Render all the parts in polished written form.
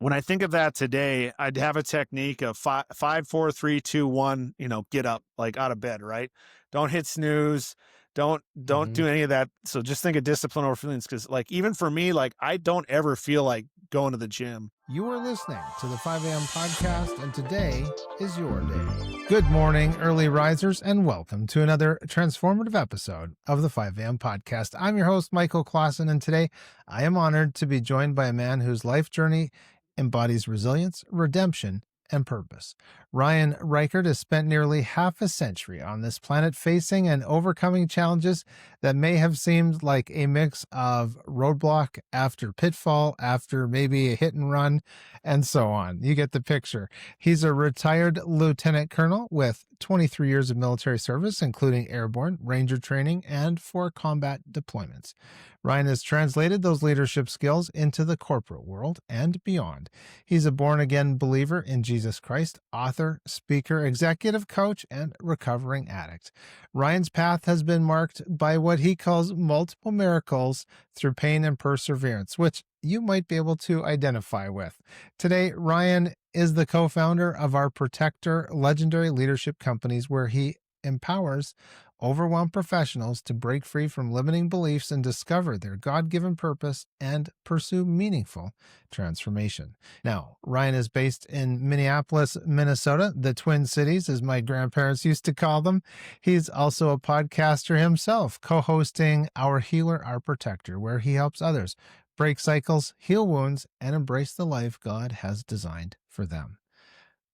when I think of that today, I'd have a technique of five, four, three, two, one, get up, like out of bed, right? Don't hit snooze. Don't Hmm. do any of that. So just think of discipline over feelings. Cause like, even for me, like I don't ever feel like going to the gym. You are listening to the 5 a.m. podcast, and today is your day. Good morning, early risers, and welcome to another transformative episode of the 5 a.m. podcast. I'm your host, Michael Clausen, and today I am honored to be joined by a man whose life journey embodies resilience, redemption, and purpose. Ryan Reichert has spent nearly half a century on this planet facing and overcoming challenges that may have seemed like a mix of roadblock after pitfall, after maybe a hit and run, and so on. You get the picture. He's a retired lieutenant colonel with 23 years of military service, including airborne, ranger training, and 4 combat deployments. Ryan has translated those leadership skills into the corporate world and beyond. He's a born-again believer in Jesus Christ, author, speaker, executive coach, and recovering addict. Ryan's path has been marked by what he calls multiple miracles through pain and perseverance, which you might be able to identify with. Today, Ryan is the co-founder of our Protector legendary leadership companies, where he empowers overwhelmed professionals to break free from limiting beliefs and discover their God-given purpose and pursue meaningful transformation. Now, Ryan is based in Minneapolis, Minnesota, the Twin Cities, as my grandparents used to call them. He's also a podcaster himself, co-hosting Our Healer, Our Protector, where he helps others break cycles, heal wounds, and embrace the life God has designed for them.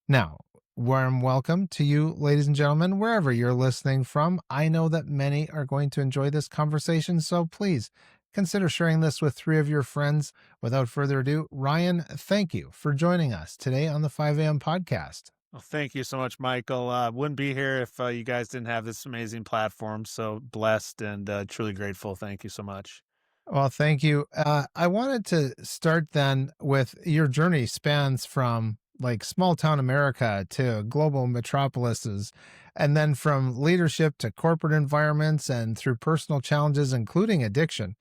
Now, warm welcome to you, ladies and gentlemen, wherever you're listening from. I know that many are going to enjoy this conversation, so please consider sharing this with 3 of your friends. Without further ado, Ryan, thank you for joining us today on the 5 a.m. podcast. Well, thank you so much, Michael. Wouldn't be here if you guys didn't have this amazing platform. So blessed and truly grateful. Thank you so much. Well, thank you. I wanted to start then with your journey spans from like small town America to global metropolises, and then from leadership to corporate environments and through personal challenges, including addiction.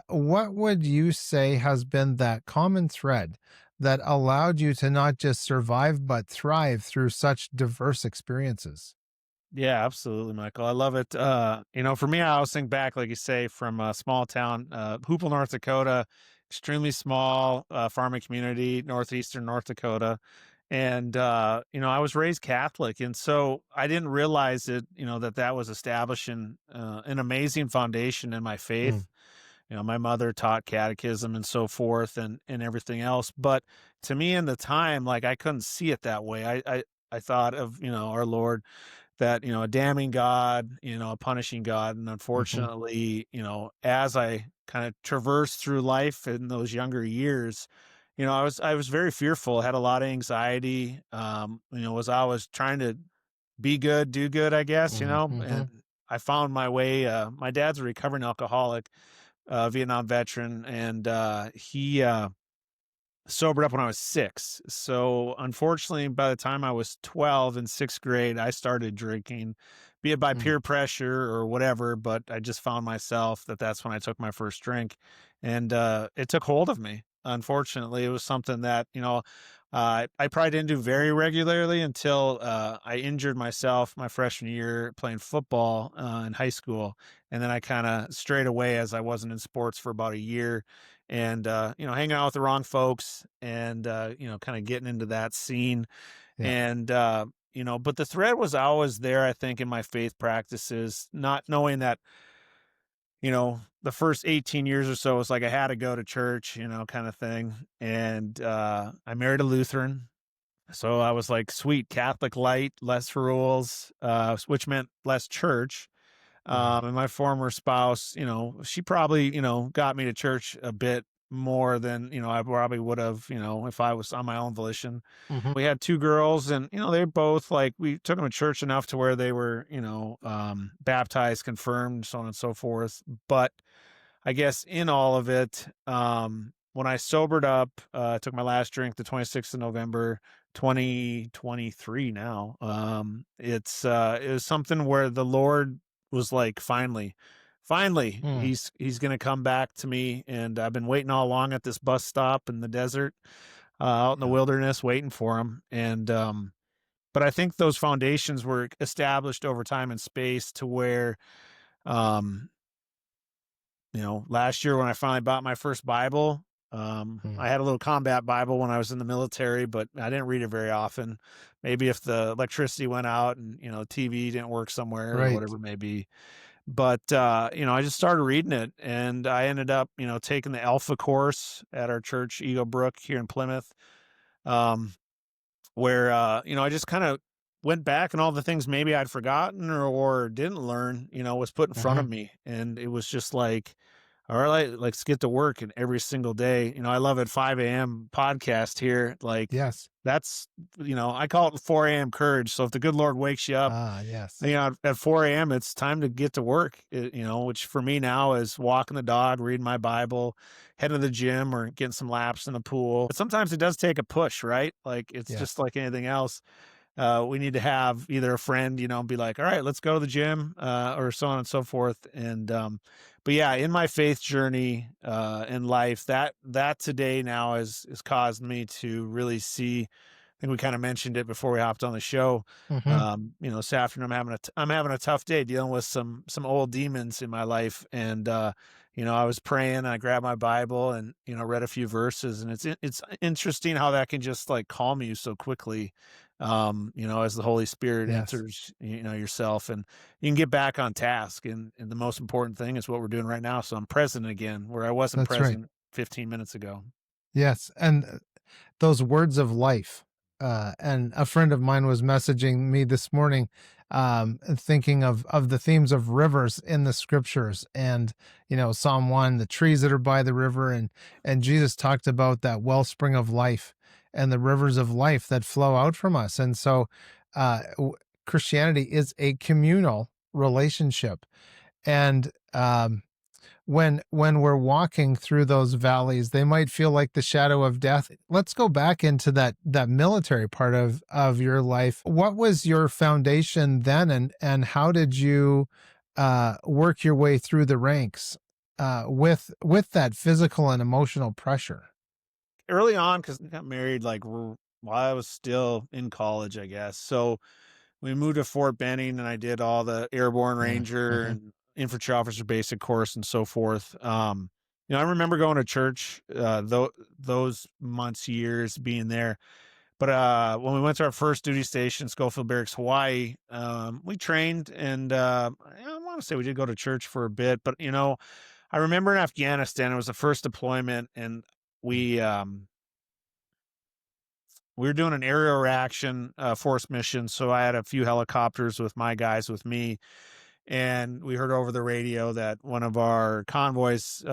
What would you say has been that common thread that allowed you to not just survive, but thrive through such diverse experiences? Yeah, absolutely, Michael. I love it. For me, I always think back, like you say, from a small town, Hoople, North Dakota, extremely small farming community, northeastern North Dakota. And, I was raised Catholic. And so I didn't realize that was establishing an amazing foundation in my Mm, faith. My mother taught catechism and so forth and everything else. But to me in the time, like I couldn't see it that way. I thought of, our Lord, that, a damning God, a punishing God. And mhm, unfortunately, as I kind of traversed through life in those younger years, I was very fearful, had a lot of anxiety, was always trying to be good, do good, I guess, mhm, mhm, and I found my way. My dad's a recovering alcoholic, Vietnam veteran, and he sobered up when I was 6. So unfortunately, by the time I was 12 in 6th grade, I started drinking, be it by mm, peer pressure or whatever. But I just found myself that's when I took my first drink, and it took hold of me. Unfortunately, it was something that I probably didn't do very regularly until I injured myself my freshman year playing football in high school, and then I kind of strayed away as I wasn't in sports for about a year, and hanging out with the wrong folks, and kind of getting into that scene, yeah. and but the thread was always there, I think, in my faith practices, not knowing that the first 18 years or so was like I had to go to church, kind of thing. And I married a Lutheran, so I was like, sweet, Catholic light, less rules, which meant less church. Mhm, And my former spouse, she probably, got me to church a bit more than, I probably would have, if I was on my own volition. mhm, We had 2 girls, and, they both like, we took them to church enough to where they were, baptized, confirmed, so on and so forth. But I guess in all of it, when I sobered up, I took my last drink the 26th of November, 2023 now. It was something where the Lord was like, finally, mm, he's going to come back to me. And I've been waiting all along at this bus stop in the desert. out in the Yeah. wilderness waiting for him. And but I think those foundations were established over time and space to where, um, last year when I finally bought my first Bible, Mm. I had a little combat Bible when I was in the military, but I didn't read it very often. Maybe if the electricity went out and, TV didn't work somewhere or Right. whatever it may be. But, I just started reading it and I ended up, taking the Alpha course at our church, Eagle Brook here in Plymouth. Um, where, I just kind of went back and all the things maybe I'd forgotten or didn't learn, was put in front Hmm. of me. And it was just like, all right, let's get to work. And every single day, I love it. 5 a.m. podcast here. Like Yes. that's, I call it 4 a.m. courage. So if the good Lord wakes you up, Ah, yes. at 4 a.m., it's time to get to work, which for me now is walking the dog, reading my Bible, heading to the gym or getting some laps in the pool. But sometimes it does take a push, right? Like it's just Yes. like anything else. We need to have either a friend, be like, all right, let's go to the gym, or so on and so forth. And, but yeah, in my faith journey, in life, that today now has caused me to really see, I think we kind of mentioned it before we hopped on the show. Hmm. This afternoon I'm having a tough day dealing with some old demons in my life, and I was praying. I grabbed my Bible and read a few verses, and it's interesting how that can just like calm you so quickly. As the Holy Spirit Yes. enters, yourself, and you can get back on task. And the most important thing is what we're doing right now. So I'm present again, where I wasn't That's right. present 15 minutes ago. Yes. And those words of life. And a friend of mine was messaging me this morning, thinking of the themes of rivers in the scriptures, and Psalm 1, the trees that are by the river, and Jesus talked about that wellspring of life and the rivers of life that flow out from us. And so, Christianity is a communal relationship, and when we're walking through those valleys, they might feel like the shadow of death. Let's go back into that military part of your life. What was your foundation then, and how did you work your way through the ranks with that physical and emotional pressure? Early on, because I got married like while I was still in college, I guess. So we moved to Fort Benning, and I did all the airborne ranger Mm-hmm. and infantry officer basic course and so forth. I remember going to church those months, years being there. But when we went to our first duty station, Schofield Barracks, Hawaii, we trained, and I want to say we did go to church for a bit. But I remember in Afghanistan, it was the first deployment, and we um, we were doing an aerial reaction force mission. So I had a few helicopters with my guys with me, and we heard over the radio that one of our convoys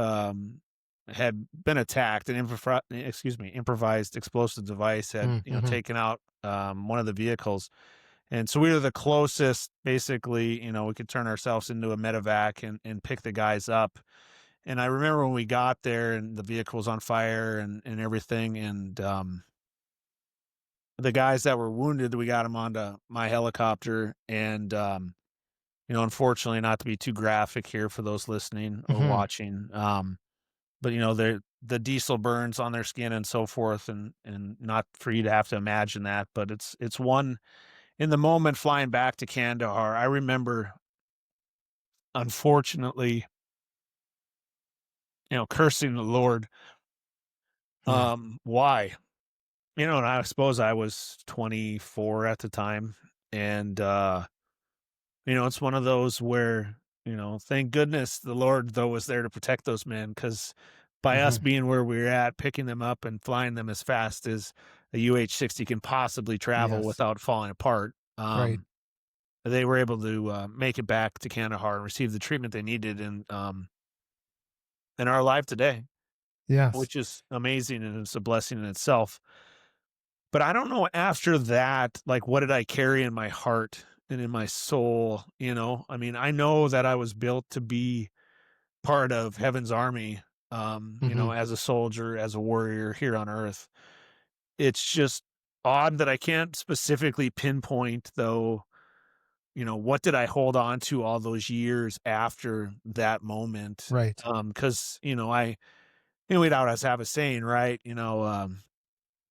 had been attacked. An improvised explosive device had Mm-hmm. taken out one of the vehicles. And so we were the closest, basically, we could turn ourselves into a medevac and pick the guys up. And I remember when we got there and the vehicle was on fire and everything. And the guys that were wounded, we got them onto my helicopter. And, unfortunately, not to be too graphic here for those listening or Mm-hmm. watching, but, the diesel burns on their skin and so forth. And not for you to have to imagine that, but it's one in the moment flying back to Kandahar. I remember, unfortunately, cursing the Lord. Yeah. Why? And I suppose I was 24 at the time. And, it's one of those where, thank goodness the Lord, though, was there to protect those men, because by us Mm-hmm. being where we're at, picking them up and flying them as fast as a UH-60 can possibly travel Yes. without falling apart, Right. they were able to make it back to Kandahar and receive the treatment they needed and are alive today, Yes. which is amazing and it's a blessing in itself. But I don't know after that, like, what did I carry in my heart and in my soul? I mean, I know that I was built to be part of heaven's army, Mm-hmm. as a soldier, as a warrior here on earth. It's just odd that I can't specifically pinpoint, though, what did I hold on to all those years after that moment? Right. Because, we'd always have a saying, right?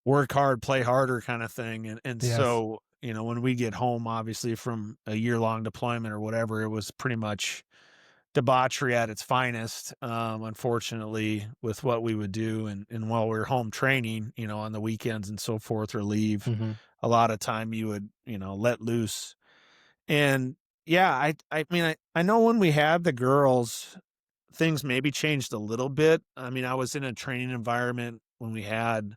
work hard, play harder kind of thing. And Yes. so, when we get home, obviously from a year long deployment or whatever, it was pretty much debauchery at its finest. Unfortunately, with what we would do, and while we were home training, on the weekends and so forth, or leave, Hmm. a lot of time you would, let loose. And yeah, I mean, I know when we had the girls, things maybe changed a little bit. I mean, I was in a training environment when we had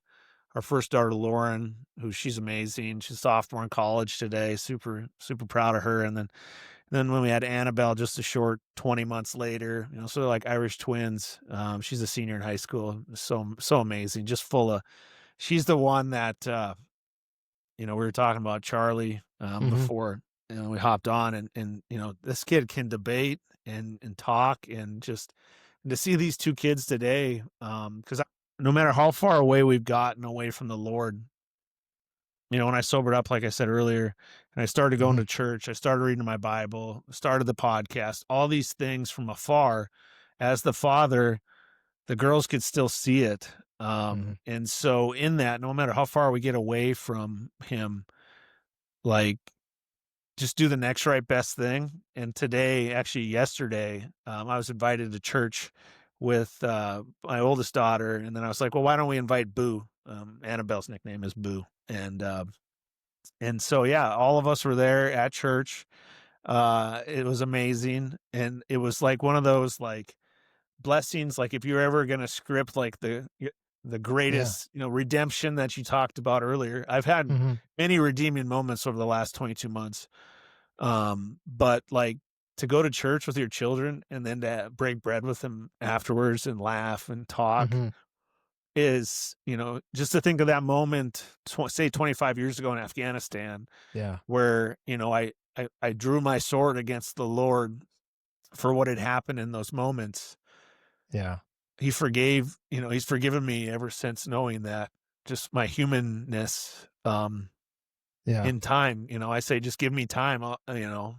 our first daughter, Lauren, who she's amazing. She's a sophomore in college today. Super, super proud of her. And then when we had Annabelle, just a short 20 months later, sort of like Irish twins. She's a senior in high school. So amazing. Just full of, she's the one that, we were talking about Charlie, Hmm. before, we hopped on, and, this kid can debate and talk, and just to see these two kids today, because no matter how far away we've gotten away from the Lord, when I sobered up, like I said earlier, and I started going Hmm. to church, I started reading my Bible, started the podcast, all these things from afar, as the father, the girls could still see it. Hmm. And so in that, no matter how far we get away from him, like, just do the next right best thing. And today, actually yesterday, I was invited to church with my oldest daughter, and then I was like, well, why don't we invite Boo? Annabelle's nickname is Boo, and so yeah, all of us were there at church. It was amazing, and it was like one of those like blessings. Like if you're ever gonna script like the Yeah. greatest, redemption that you talked about earlier. I've had Hmm. many redeeming moments over the last 22 months. But like to go to church with your children and then to break bread with them afterwards and laugh and talk Hmm. is, just to think of that moment, say 25 years ago in Afghanistan, Yeah. where, I drew my sword against the Lord for what had happened in those moments. Yeah. He's forgiven me ever since, knowing that, just my humanness, Yeah. in time, I say, just give me time,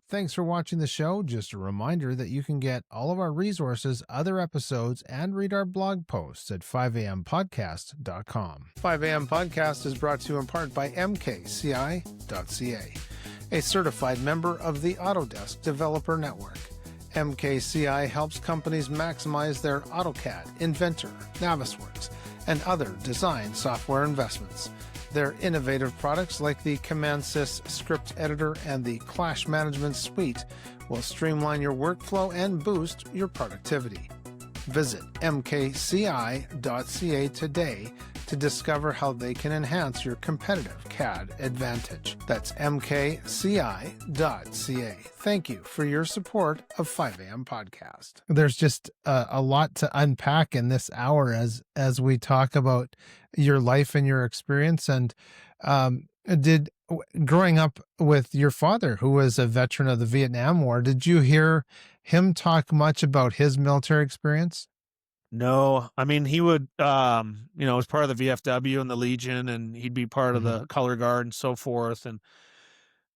Thanks for watching the show. Just a reminder that you can get all of our resources, other episodes, and read our blog posts at 5ampodcast.com. 5am Podcast is brought to you in part by mkci.ca, a certified member of the Autodesk Developer Network. MKCI helps companies maximize their AutoCAD, Inventor, Navisworks, and other design software investments. Their innovative products like the CommandSys script editor and the Clash Management Suite will streamline your workflow and boost your productivity. Visit mkci.ca today to discover how they can enhance your competitive CAD advantage. That's mkci.ca. Thank you for your support of 5am Podcast. There's just a lot to unpack in this hour as we talk about your life and your experience. And did growing up with your father, who was a veteran of the Vietnam War, did you hear him talk much about his military experience? No, I mean, he would, was part of the VFW and the Legion, and he'd be part of Hmm. the Color Guard and so forth. And,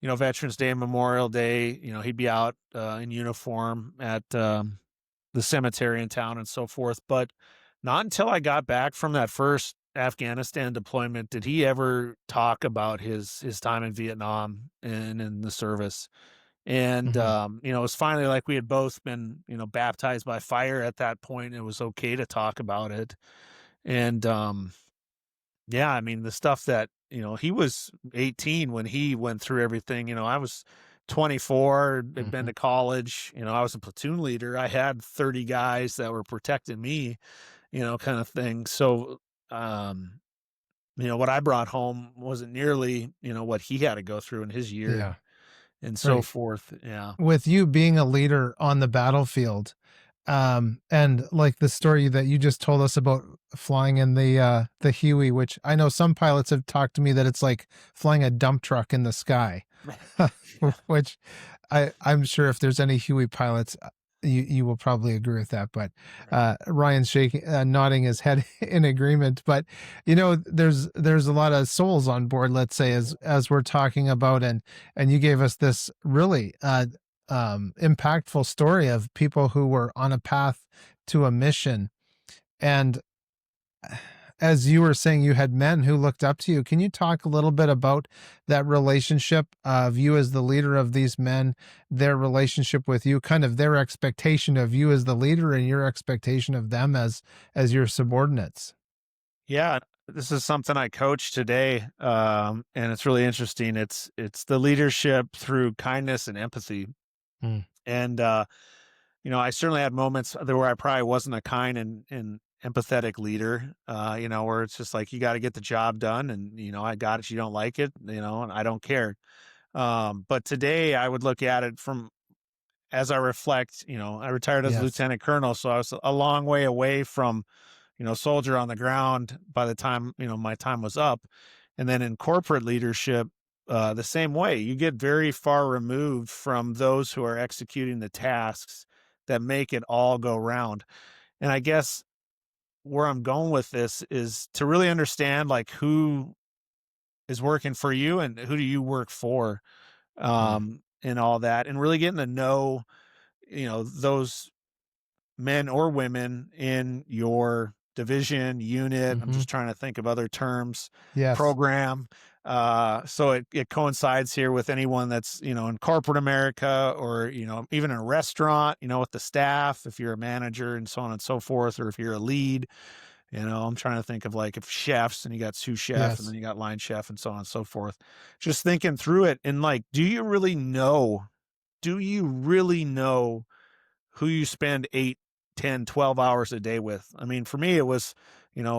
Veterans Day and Memorial Day, he'd be out in uniform at the cemetery in town and so forth. But not until I got back from that first Afghanistan deployment did he ever talk about his time in Vietnam and in the service. And, Hmm. it was finally like we had both been, baptized by fire at that point. It was okay to talk about it. And, yeah, I mean, the stuff that, he was 18 when he went through everything. I was 24, had been Hmm. to college, I was a platoon leader. I had 30 guys that were protecting me, kind of thing. So, um, what I brought home wasn't nearly, what he had to go through in his year Yeah, and so right. forth. Yeah. With you being a leader on the battlefield, and like the story that you just told us about flying in the Huey, which I know some pilots have talked to me that it's like flying a dump truck in the sky. Yeah. Which I'm sure if there's any Huey pilots, you will probably agree with that. But Right. Ryan's shaking, nodding his head in agreement. But there's a lot of souls on board. Let's say as we're talking about, and you gave us this really impactful story of people who were on a path to a mission, and as you were saying, you had men who looked up to you. Can you talk a little bit about that relationship of you as the leader of these men, their relationship with you, kind of their expectation of you as the leader and your expectation of them as your subordinates? Yeah, this is something I coach today, and it's really interesting. It's the leadership through kindness and empathy. Mm, And I certainly had moments there where I probably wasn't a kind and empathetic leader. Where it's just like you got to get the job done, and I got it. You don't like it, and I don't care. But today I would look at it from as I reflect. I retired as a yes. lieutenant colonel, so I was a long way away from soldier on the ground by the time, my time was up. And then in corporate leadership, the same way, you get very far removed from those who are executing the tasks that make it all go round. And I guess where I'm going with this is to really understand like who is working for you and who do you work for, Mm, and all that, and really getting to know, those men or women in your division, unit. I'm mhm. just trying to think of other terms, Yes. program. So it coincides here with anyone that's, in corporate America or, even in a restaurant, with the staff, if you're a manager and so on and so forth, or if you're a lead, I'm trying to think of like if chefs and you got sous chef and then Yes. you got line chef and so on and so forth. Just thinking through it and like, do you really know who you spend 8, 10, 12 hours a day with? I mean, for me, it was,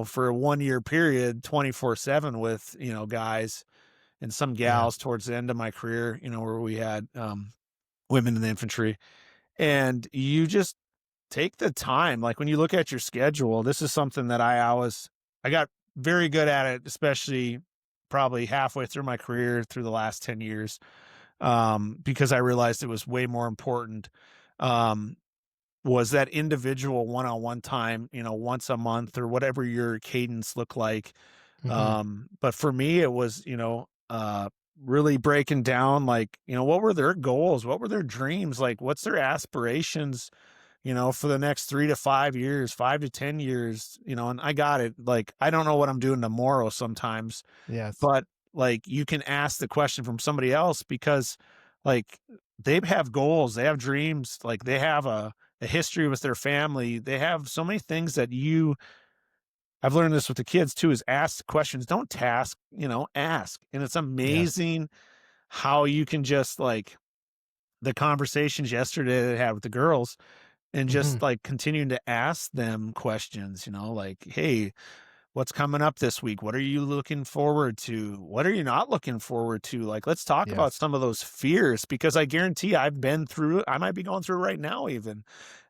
for a 1 year period, 24/7 with, guys and some Yeah. gals towards the end of my career, where we had women in the infantry. And you just take the time. Like when you look at your schedule, this is something that I got very good at it, especially probably halfway through my career through the last 10 years, because I realized it was way more important. Um, was that individual one-on-one time, once a month or whatever your cadence looked like. Mhm. But for me, it was, really breaking down like, what were their goals? What were their dreams? Like, what's their aspirations, for the next 3 to 5 years, 5 to 10 years, and I got it. Like, I don't know what I'm doing tomorrow sometimes, Yes. but like you can ask the question from somebody else because like they have goals, they have dreams, like they have a history with their family. They have so many things that I've learned this with the kids too, is ask questions. Don't task, ask. And it's Yes. amazing how you can just like the conversations yesterday that I had with the girls and Mhm. just like continuing to ask them questions, like, hey, what's coming up this week? What are you looking forward to? What are you not looking forward to? Like, let's talk about Yes. some of those fears because I guarantee I've been through it. I might be going through it right now, even.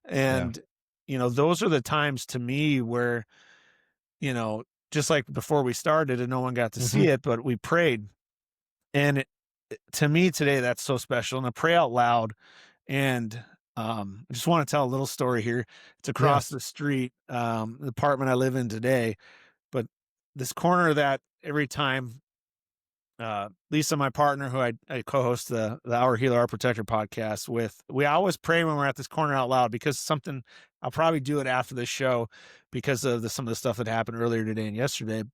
Yeah. And, those are the times to me where, you know, just like before we started and no one got to Mhm. see it, but we prayed. And to me today, that's so special. And I pray out loud. And I just want to tell a little story here. It's across Yes. the street, the apartment I live in today. But this corner that every time Lisa, my partner, who I co-host the Our Healer, Our Protector podcast with, we always pray when we're at this corner out loud because something I'll probably do it after the show because of some of the stuff that happened earlier today and yesterday.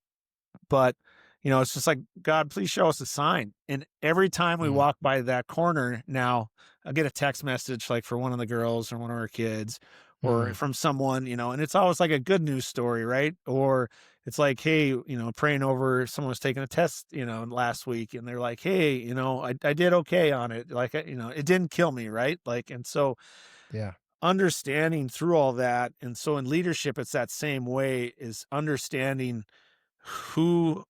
But, it's just like, God, please show us a sign. And every time we Mm. walk by that corner now, I'll get a text message like for one of the girls or one of our kids or Mm. from someone, and it's always like a good news story, right? Or it's like, hey, praying over someone was taking a test, last week and they're like, hey, I did okay on it. Like, it didn't kill me, right? Like, and so Yeah. understanding through all that. And so in leadership, it's that same way is understanding who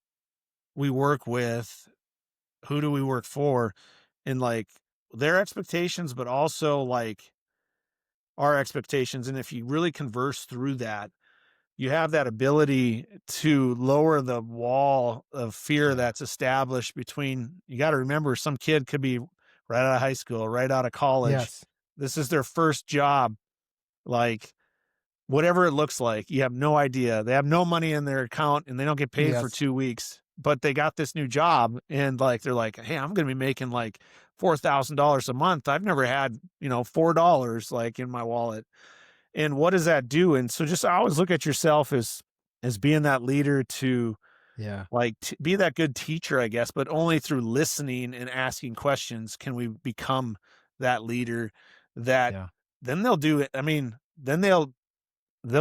we work with, who do we work for, and like their expectations, but also like our expectations. And if you really converse through that, you have that ability to lower the wall of fear Yeah. that's established between, you got to remember, some kid could be right out of high school, right out of college. Yes. This is their first job. Like, whatever it looks like, you have no idea. They have no money in their account and they don't get paid for Yes. 2 weeks, but they got this new job and like they're like, "Hey, I'm gonna be making like $4,000 a month. I've never had, $4 like in my wallet." And what does that do? And so just always look at yourself as is being that leader to Yeah. like be that good teacher, I guess, but only through listening and asking questions can we become that leader that Yeah. then they'll do it. I mean, then they'll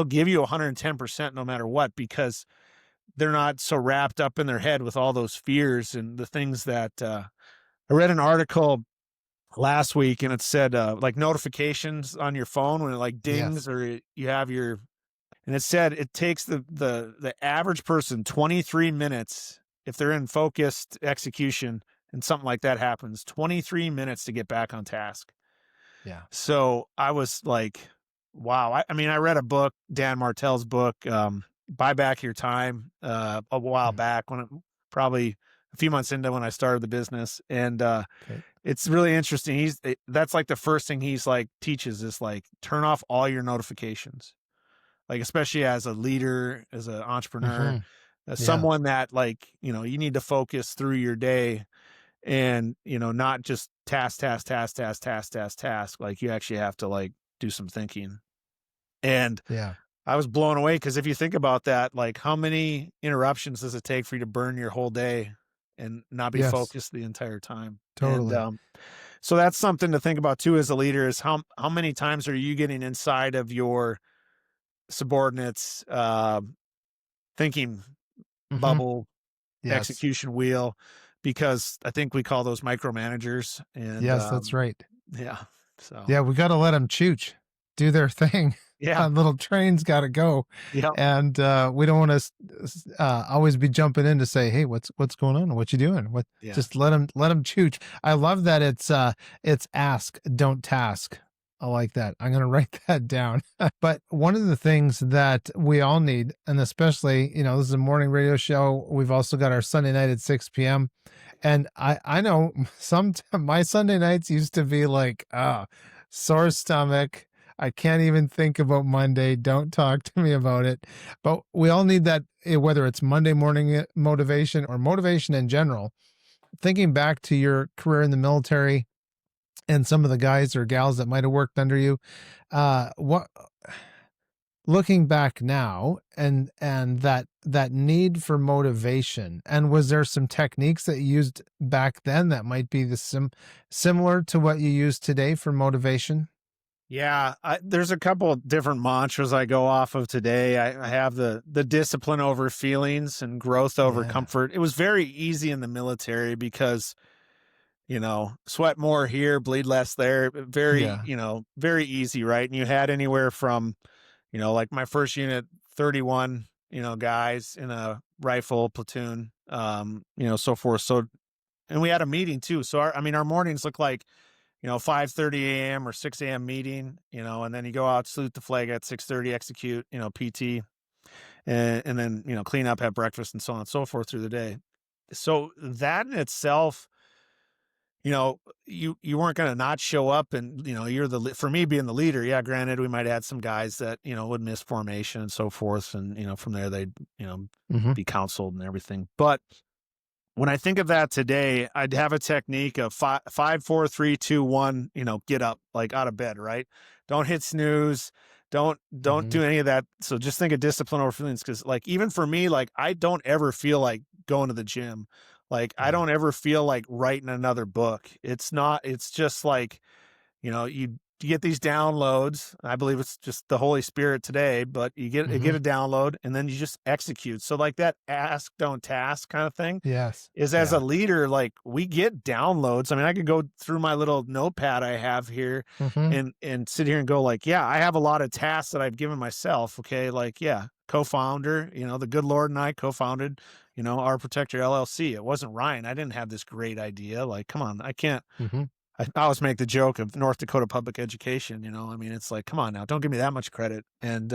give you 110% no matter what because they're not so wrapped up in their head with all those fears and the things that I read an article last week and it said like notifications on your phone when it like Yes. dings or you have your and it said it takes the average person 23 minutes if they're in focused execution and something like that happens, 23 minutes to get back on task. Yeah. So I was like, wow. I mean, I read a book, Dan Martell's book, Buy Back Your Time, a while Mm. back when probably a few months into when I started the business. And Okay. it's really interesting. That's like the first thing he's like teaches is like turn off all your notifications, like especially as a leader, as an entrepreneur, Hmm. as Yeah. someone that like, you need to focus through your day and, not just task. Like you actually have to like do some thinking. And Yeah. I was blown away because if you think about that, like how many interruptions does it take for you to burn your whole day and not be Yes. focused the entire time? And Totally. so that's something to think about too as a leader is how many times are you getting inside of your subordinates thinking Hmm. bubble, Yes. execution wheel, because I think we call those micromanagers. And Yes, that's right. yeah, so Yeah, we gotta let them chooch, do their thing. yeah, That little train's gotta go, yeah, and, we don't wanna always be jumping in to say, "Hey, what's going on? What you doing? What" yeah, just let them chooch. I love that it's ask, don't task. I like that. I'm gonna write that down. But one of the things that we all need, and especially, this is a morning radio show, we've also got our Sunday night at 6 p.m. And I know some my Sunday nights used to be like, sore stomach. I can't even think about Monday. Don't talk to me about it. But we all need that, whether it's Monday morning motivation or motivation in general. Thinking back to your career in the military and some of the guys or gals that might have worked under you, what looking back now and that need for motivation, and was there some techniques that you used back then that might be similar to what you use today for motivation? yeah. There's a couple of different mantras I go off of today. I have the discipline over feelings and growth over Yeah. comfort. It was very easy in the military because sweat more here, bleed less there. Very, Yeah. very easy, right? And you had anywhere from like my first unit, 31, guys in a rifle platoon, so forth. So, and we had a meeting too. So I mean, our mornings look like, 5:30 a.m. or 6 a.m. meeting, and then you go out, salute the flag at 6:30, execute, PT, and then, clean up, have breakfast and so on and so forth through the day. So that in itself, you know, you weren't going to not show up and, you're for me being the leader. Yeah. Granted, we might have had some guys that, would miss formation and so forth. And, from there, they'd, Hmm. be counseled and everything. But when I think of that today, I'd have a technique of five, 4, 3, 2, 1, get up like out of bed, right? Don't hit snooze. Don't Hmm. do any of that. So just think of discipline over feelings. Cause like, even for me, like I don't ever feel like going to the gym. Like I Yeah. don't ever feel like writing another book. It's just like, you get these downloads. I believe it's just the Holy Spirit today, but you get Hmm. a download and then you just execute. So like that ask, don't task kind of thing Yes. is as a Yeah. leader, like we get downloads. I mean, I could go through my little notepad I have here Hmm. and sit here and go like, yeah, I have a lot of tasks that I've given myself. Okay. Like, yeah, co-founder, the good Lord and I co-founded, our Protector LLC. It wasn't Ryan. I didn't have this great idea. Like, come on, I can't, Hmm. I always make the joke of North Dakota public education, I mean, it's like, come on now, don't give me that much credit. And,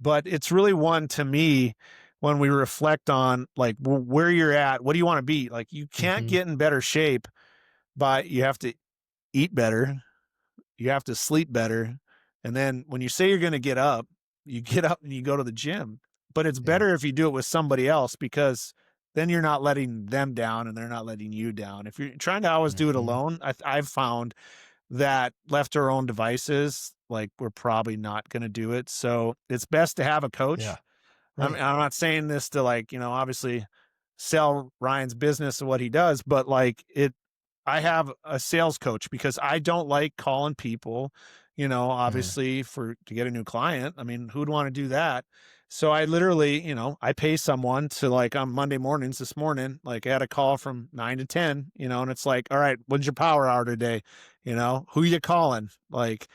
but it's really one to me when we reflect on like where you're at, what do you want to be? Like you can't Hmm. get in better shape by you have to eat better, you have to sleep better. And then when you say you're going to get up, you get up and you go to the gym. But it's Yeah. better if you do it with somebody else because then you're not letting them down and they're not letting you down. If you're trying to always do it Hmm. alone, I've found that left to our own devices, like we're probably not going to do it. So it's best to have a Yeah. coach Right. I'm not saying this to like, obviously sell Ryan's business and what he does, but like I have a sales coach because I don't like calling people, Mm. obviously to get a new client. I mean, who'd want to do that? So I literally, I pay someone to like on Monday mornings this morning, like I had a call from 9 to 10, and it's like, all right, when's your power hour today? Who you calling? Like,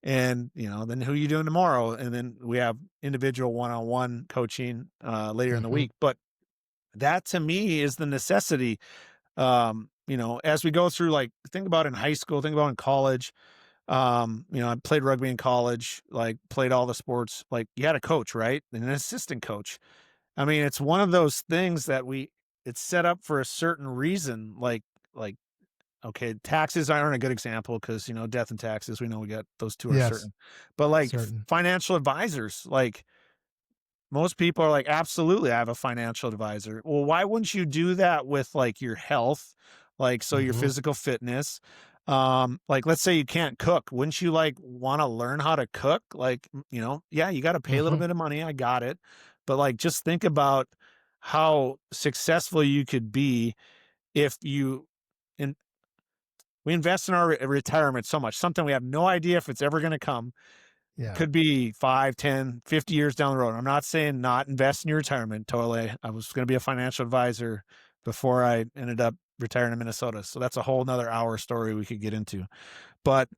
and then who you doing tomorrow? And then we have individual one-on-one coaching later in the Mhm. week. But that to me is the necessity. As we go through, like, think about in high school, think about in college. I played rugby in college, like played all the sports. Like you had a coach, right? And an assistant coach. I mean, it's one of those things that it's set up for a certain reason. Like okay, taxes aren't a good example because death and taxes. We know we got those two are Yes. certain, but like Certain. financial advisors, like most people are like, absolutely, I have a financial advisor. Well, why wouldn't you do that with like your health, like so your Mhm. physical fitness? Like let's say you can't cook, wouldn't you like want to learn how to cook? Like, yeah, you got to pay a little Mhm. bit of money. I got it, but like just think about how successful you could be if and we invest in our retirement so much, something we have no idea if it's ever going to come. Yeah. Could be 5, 10, 50 years down the road. I'm not saying not invest in your retirement. Totally. I was going to be a financial advisor before I ended up retiring in Minnesota. So that's a whole nother hour story we could get into. But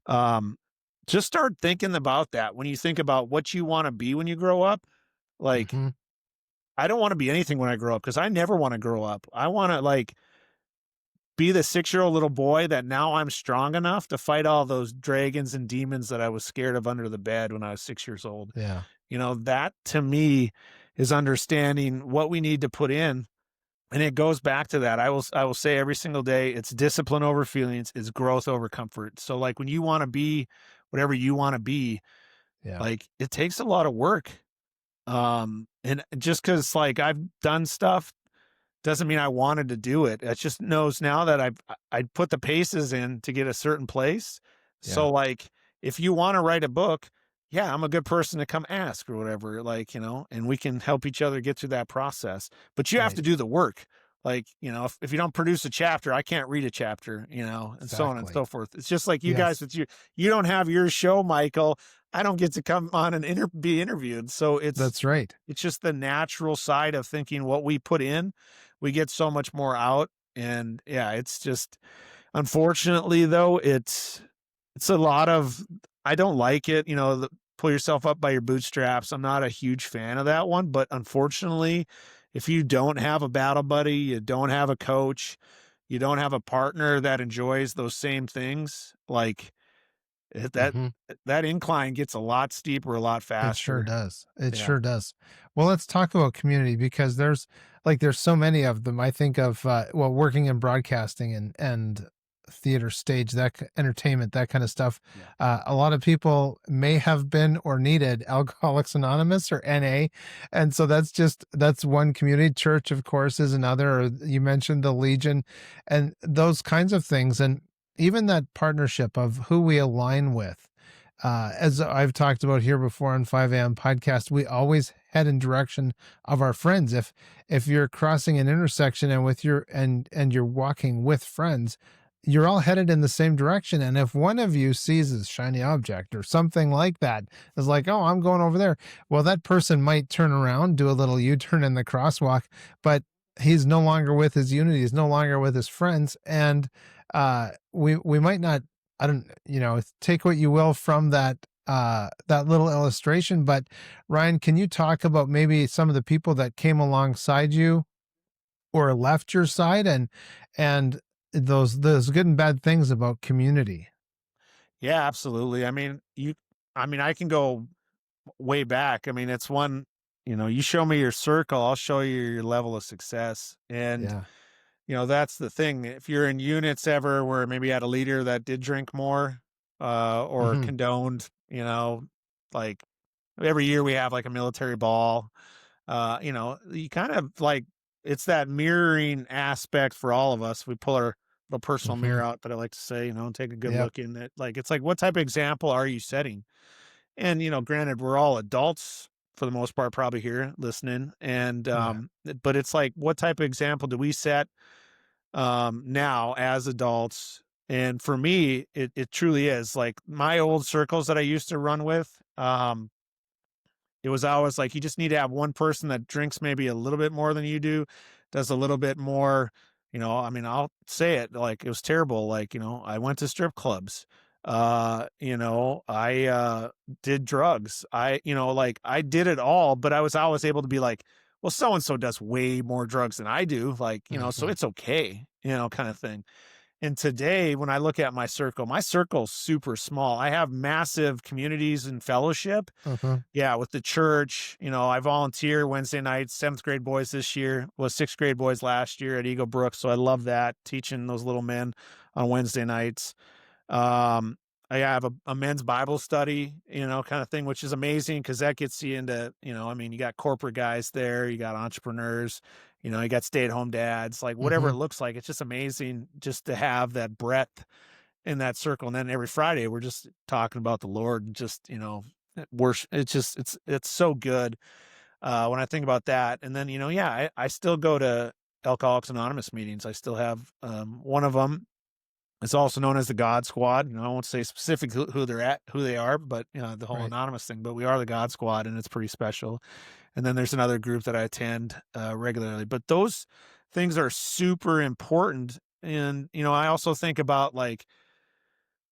um, just start thinking about that when you think about what you want to be when you grow up. Like, Mhm. I don't want to be anything when I grow up because I never want to grow up. I want to like be the 6-year-old little boy that now I'm strong enough to fight all those dragons and demons that I was scared of under the bed when I was 6 years old. Yeah. That to me is understanding what we need to put in. And it goes back to that. I will say every single day, it's discipline over feelings, it's growth over comfort. So like when you want to be whatever you want to be, Yeah. like it takes a lot of work. And just because like I've done stuff doesn't mean I wanted to do it. It just knows now that I put the paces in to get a certain place. Yeah. So like if you want to write a book, yeah, I'm a good person to come ask or whatever, like, and we can help each other get through that process. But you have Right. to do the work. Like, if you don't produce a chapter, I can't read a chapter, and so on and Exactly. so forth. It's just like you guys Yes. with you don't have your show, Michael. I don't get to come on and be interviewed. So That's right. it's just the natural side of thinking what we put in, we get so much more out. And yeah, it's just unfortunately though, it's a lot of I don't like it, pull yourself up by your bootstraps. I'm not a huge fan of that one, but unfortunately, if you don't have a battle buddy, you don't have a coach, you don't have a partner that enjoys those same things, like that Mhm. that incline gets a lot steeper, a lot It sure faster. does. It Yeah. sure does. Well, let's talk about community because there's so many of them. I think of working in broadcasting and theater, stage, entertainment, that kind of stuff. Yeah. A lot of people may have been or needed Alcoholics Anonymous or NA, and so that's one community. Church, of course, is another. Or you mentioned the Legion, and those kinds of things, and even that partnership of who we align with as I've talked about here before on 5 a.m. podcast, we always head in direction of our friends. If you're crossing an intersection and with your and you're walking with friends, you're all headed in the same direction. And if one of you sees a shiny object or something like that, is like, oh, I'm going over there. Well, that person might turn around, do a little U-turn in the crosswalk, but he's no longer with his unity, he's no longer with his friends. And we might not I don't, take what you will from that little illustration. But Ryan, can you talk about maybe some of the people that came alongside you or left your side and those good and bad things about community? Yeah, absolutely. I mean, I can go way back. I mean, it's one, you show me your circle, I'll show you your level of success. And, Yeah. that's the thing. If you're in units ever where maybe you had a leader that did drink more, or Hmm. condoned, like every year we have like a military ball, you kind of like, it's that mirroring aspect for all of us. We pull our little personal Hmm. mirror out that I like to say, and take a good Yep. look in it. Like, it's like, what type of example are you setting? And, granted, we're all adults for the most part, probably here listening. And, Yeah. but it's like, what type of example do we set, now as adults? And for me, it truly is like my old circles that I used to run with. It was always like you just need to have one person that drinks maybe a little bit more than you do, does a little bit more, I mean, I'll say it, like, it was terrible, like, I went to strip clubs. I did drugs. Like, I did it all, but I was always able to be like, well, so and so does way more drugs than I do, like, so Hmm. it's okay, kind of thing. And today, when I look at my circle's super small. I have massive communities and fellowship, Hmm. yeah, with the church. I volunteer Wednesday nights, 7th grade boys this year, was 6th grade boys last year at Eagle Brook. So I love that, teaching those little men on Wednesday nights. Um, I have a men's Bible study, kind of thing, which is amazing because that gets you into, I mean, you got corporate guys there, you got entrepreneurs, you got stay at home dads, like whatever Hmm. it looks like. It's just amazing just to have that breadth in that circle. And then every Friday we're just talking about the Lord and just, worship. It's just, it's so good. When I think about that. And then, yeah, I still go to Alcoholics Anonymous meetings. I still have, one of them. It's also known as the God Squad. I won't say specifically who they are, but the whole Right. anonymous thing. But we are the God Squad, and it's pretty special. And then there's another group that I attend regularly. But those things are super important. And I also think about like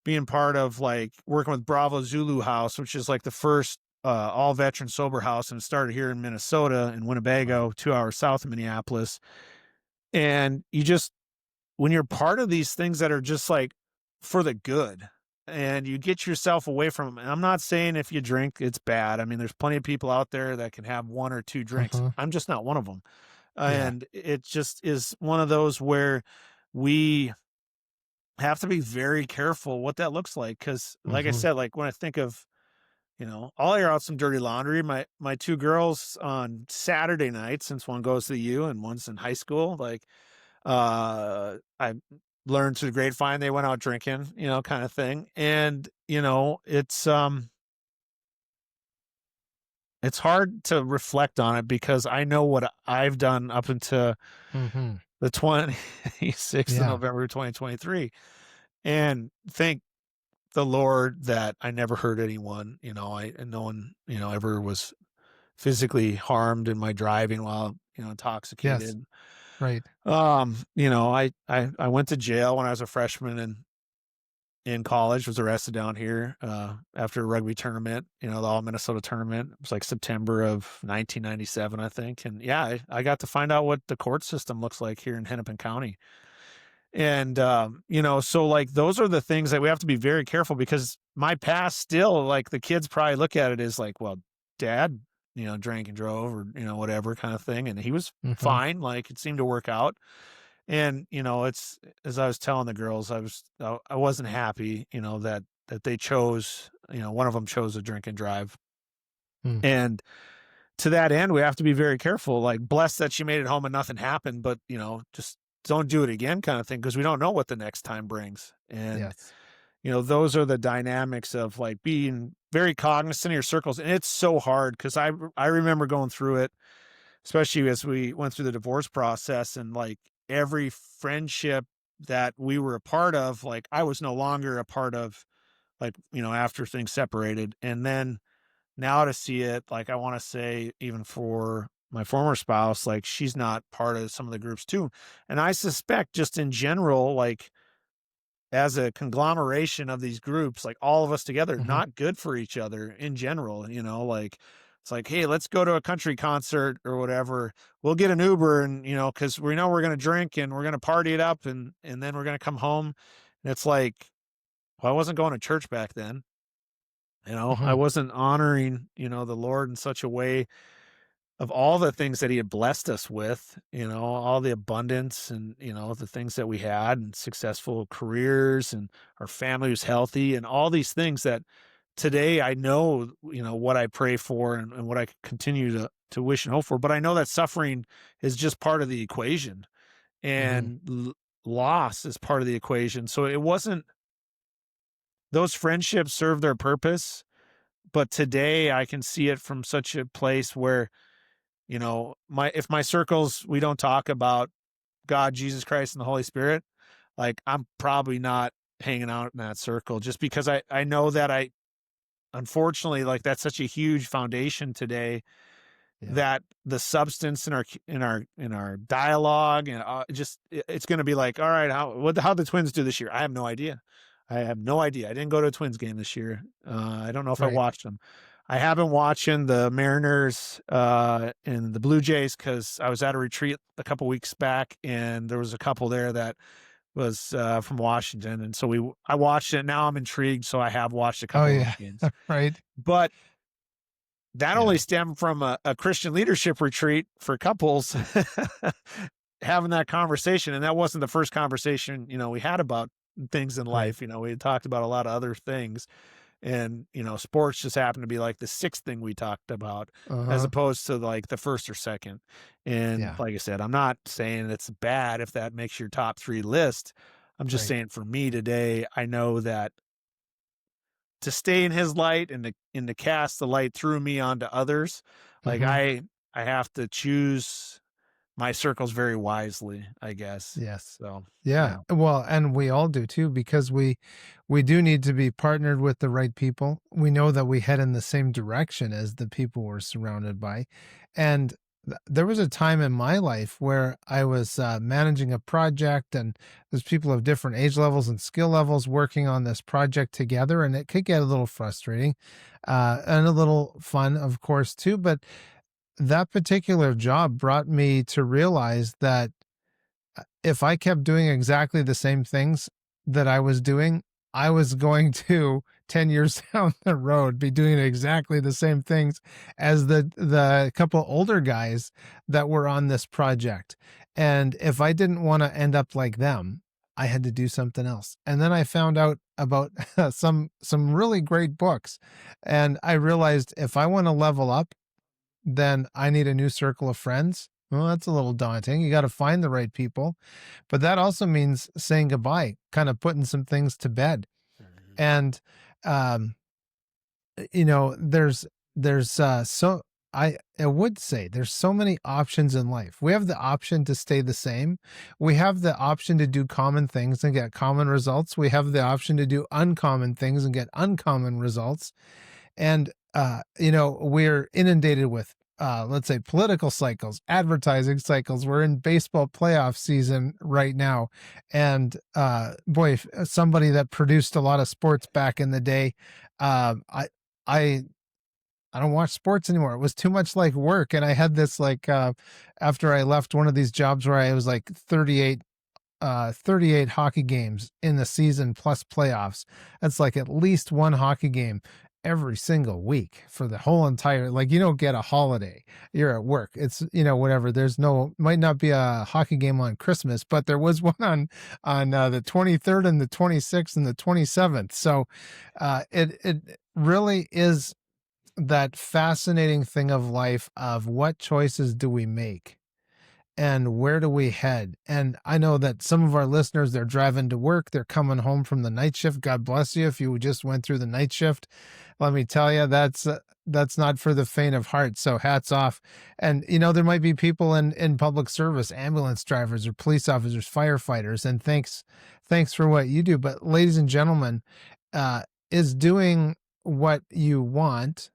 being part of like working with Bravo Zulu House, which is like the first all veteran sober house, and it started here in Minnesota in Wow. Winnebago, 2 hours south of Minneapolis. And you just when you're part of these things that are just like for the good and you get yourself away from them. And I'm not saying if you drink, it's bad. I mean, there's plenty of people out there that can have one or two drinks. Hmm. I'm just not one of them. Yeah. And it just is one of those where we have to be very careful what that looks like. Cause like I Hmm. said, like when I think of, I'll air out some dirty laundry. My two girls on Saturday night, since one goes to the U and one's in high school, like I learned through the grapevine they went out drinking, kind of thing. And, it's hard to reflect on it because I know what I've done up until Hmm. the 26th of Yeah. November 2023. And thank the Lord that I never hurt anyone. And no one, ever was physically harmed in my driving while, Yes. intoxicated. Right. I went to jail when I was a freshman in college, was arrested down here after a rugby tournament, the All Minnesota tournament. It was like September of 1997, I think. And yeah, I got to find out what the court system looks like here in Hennepin County. And, so like those are the things that we have to be very careful because my past still, like the kids probably look at it as like, well, dad, drank and drove or, whatever kind of thing. And he was Hmm. fine. Like it seemed to work out. And, it's as I was telling the girls, I wasn't happy, that they chose, one of them chose to drink and drive. Mm. And to that end, we have to be very careful, like blessed that she made it home and nothing happened, but, just don't do it again kind of thing because we don't know what the next time brings. And, Yes. those are the dynamics of like being very cognizant of your circles. And it's so hard because I remember going through it, especially as we went through the divorce process and like every friendship that we were a part of, like I was no longer a part of, like, after things separated. And then now to see it, like I want to say, even for my former spouse, like she's not part of some of the groups too. And I suspect just in general, like as a conglomeration of these groups, like all of us together, Hmm. not good for each other in general, like it's like, hey, let's go to a country concert or whatever. We'll get an Uber and, cause we know we're going to drink and we're going to party it up and then we're going to come home. And it's like, well, I wasn't going to church back then. I Hmm. wasn't honoring, the Lord in such a way of all the things that he had blessed us with, all the abundance and, the things that we had and successful careers and our family was healthy and all these things that today I know, what I pray for and what I continue to wish and hope for. But I know that suffering is just part of the equation Hmm. and loss is part of the equation. So it wasn't, those friendships serve their purpose, but today I can see it from such a place where, my if my circles, we don't talk about God, Jesus Christ, and the Holy Spirit, like, I'm probably not hanging out in that circle just because I know that I unfortunately, like, that's such a huge foundation today Yeah. that the substance in our dialogue and, it's gonna be like, "All right, how the Twins do this year?" I have no idea. I have no idea. I didn't go to a Twins game this year. I don't know if I Right. watched them. I have been watching the Mariners, and the Blue Jays because I was at a retreat a couple weeks back, and there was a couple there that was, from Washington, and so I watched it. Now I'm intrigued, so I have watched a Oh couple of those yeah. games. Right. But that only Yeah. stemmed from a Christian leadership retreat for couples having that conversation, and that wasn't the first conversation, we had about things in Right. life. We had talked about a lot of other things, and, sports just happened to be, like, the 6th thing we talked about as Uh-huh. opposed to, like, the 1st or 2nd, and Yeah. like I said, I'm not saying it's bad if that makes your top 3 list. I'm just Right. saying for me today, I know that to stay in his light and to cast the light through me onto others, like, Mhm. I have to choose my circles very wisely, I guess. Yes. So, Yeah. yeah. Well, and we all do too, because we do need to be partnered with the right people. We know that we head in the same direction as the people we're surrounded by. And there was a time in my life where I was managing a project, and there's people of different age levels and skill levels working on this project together, and it could get a little frustrating, and a little fun, of course, too. But that particular job brought me to realize that if I kept doing exactly the same things that I was doing, I was going to 10 years down the road be doing exactly the same things as the couple older guys that were on this project. And if I didn't want to end up like them, I had to do something else. And then I found out about some really great books, and I realized if I want to level up, then I need a new circle of friends. Well, that's a little daunting. You got to find the right people. But that also means saying goodbye, kind of putting some things to bed. Mhm. And um there's so I would say there's so many options in life. We have the option to stay the same. We have the option to do common things and get common results. We have the option to do uncommon things and get uncommon results. And we're inundated with let's say political cycles, advertising cycles. We're in baseball playoff season right now, and boy, somebody that produced a lot of sports back in the day, um i i I don't watch sports anymore. It was too much like work. And I had this like after I left one of these jobs where I was like 38 hockey games in the season plus playoffs. That's like at least one hockey game every single week for the whole entire, like, you don't get a holiday. You're at work. It's, whatever. There's no, might not be a hockey game on Christmas, but there was one on the 23rd and the 26th and the 27th. So it really is that fascinating thing of life of what choices do we make and where do we head? And I know that some of our listeners, they're driving to work, they're coming home from the night shift. God bless you if you just went through the night shift. Let me tell you, that's not for the faint of heart. So hats off. And there might be people in public service, ambulance drivers or police officers, firefighters, and thanks for what you do. But ladies and gentlemen, uh, is doing what you want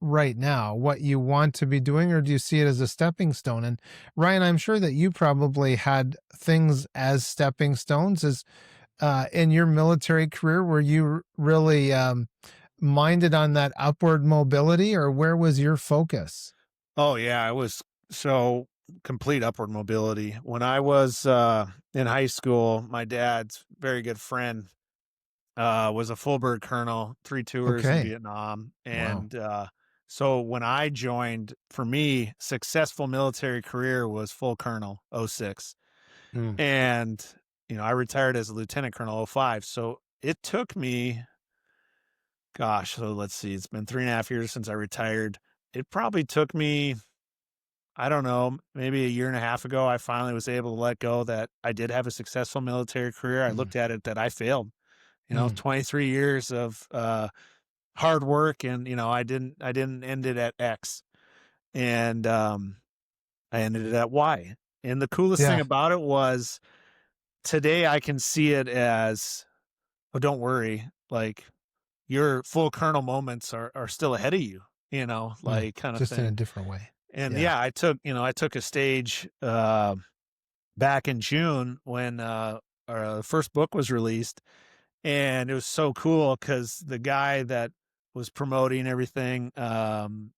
right now what you want to be doing, or do you see it as a stepping stone? And Ryan, I'm sure that you probably had things as stepping stones as in your military career. Were you really minded on that upward mobility, or where was your focus? Oh, yeah, I was so complete upward mobility. When I was, in high school, my dad's very good friend, was a full bird colonel, 3 tours in Okay. Vietnam, Wow. and, so when I joined, for me, successful military career was full colonel, '06, Mm. and, I retired as a lieutenant colonel, '05, so it took me, gosh, so let's see, it's been 3.5 years since I retired. It probably took me, I don't know, maybe a year and a half ago, I finally was able to let go that I did have a successful military career. I Mm. looked at it that I failed, Mm. 23 years of, hard work, and I didn't end it at X, and I ended it at Y. And the coolest thing Yeah. about it was today I can see it as, oh, don't worry, like your full kernel moments are still ahead of you, Mm. like kind of Just in a thing. different way. And Yeah. yeah, I took a stage back in June when our first book was released, and it was so cool because the guy that was promoting everything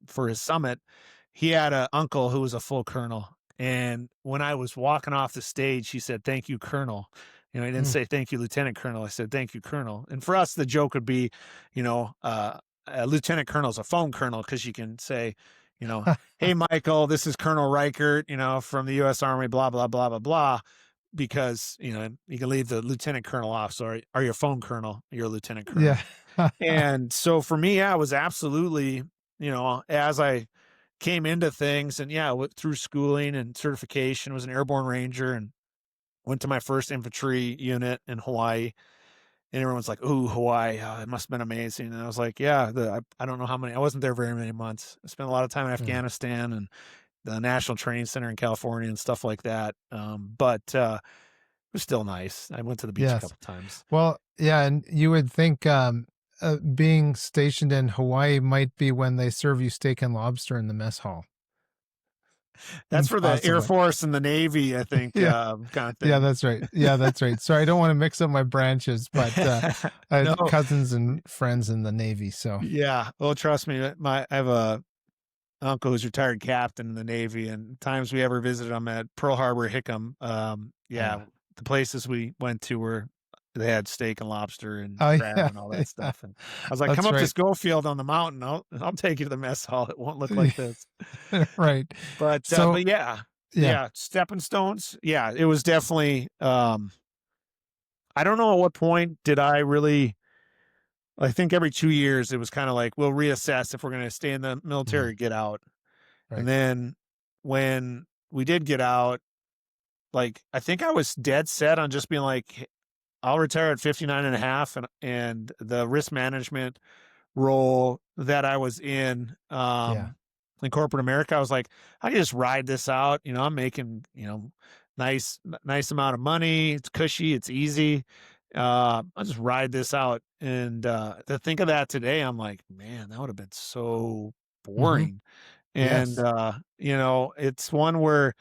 for his summit, he had an uncle who was a full colonel. And when I was walking off the stage, he said, "Thank you, Colonel." He didn't Mm. say "Thank you, Lieutenant Colonel." I said, "Thank you, Colonel." And for us, the joke would be, you know, uh, a Lieutenant Colonel's a phone colonel because you can say, you know, "Hey, Michael, this is Colonel Reichert, from the U.S. Army, blah blah blah blah blah." Because you can leave the lieutenant colonel off. So are you a phone colonel? You're a lieutenant Yeah. colonel. And so for me, yeah, it was absolutely, as I came into things, and yeah, through schooling and certification, was an airborne ranger and went to my first infantry unit in Hawaii. And everyone's like, "Ooh, Hawaii, it must have been amazing." And I was like, "Yeah, I don't know how many. I wasn't there very many months. I spent a lot of time in Mm. Afghanistan and the National Training Center in California and stuff like that. But it was still nice. I went to the beach a Yes. couple times. Well, yeah, and you would think being stationed in Hawaii might be when they serve you steak and lobster in the mess hall. That's for the Air Possibly. Force and the Navy, I think, Yeah. kind of Yeah, thing. that's right. Yeah, that's right. Sorry, I don't want to mix up my branches, but I No, had cousins and friends in the Navy, so yeah. Well, trust me, I have a uncle who's retired captain in the Navy, and times we ever visited him at Pearl Harbor, Hickam, yeah, mm. the places we went to were they had steak and lobster and Oh crab yeah, and all that yeah, stuff. And I was like, "Come that's up to right. Schofield on the mountain. I'll take you to the mess hall. It won't look like this." Right. So But yeah, yeah. yeah, stepping stones. Yeah, it was definitely. I don't know at what point did I really. I think every 2 years it was kind of like we'll reassess if we're going to stay in the military Mm, or get out. And right. then when we did get out, like I think I was dead set on just being like, I'll retire at 59 and a half, and the risk management role that I was Yeah. in corporate America, I was like, I can just ride this out. I'm making, nice amount of money. It's cushy, it's easy. I'll just ride this out. And to think of that today, I'm like, man, that would have been so Hmm. boring. And Yes. it's one where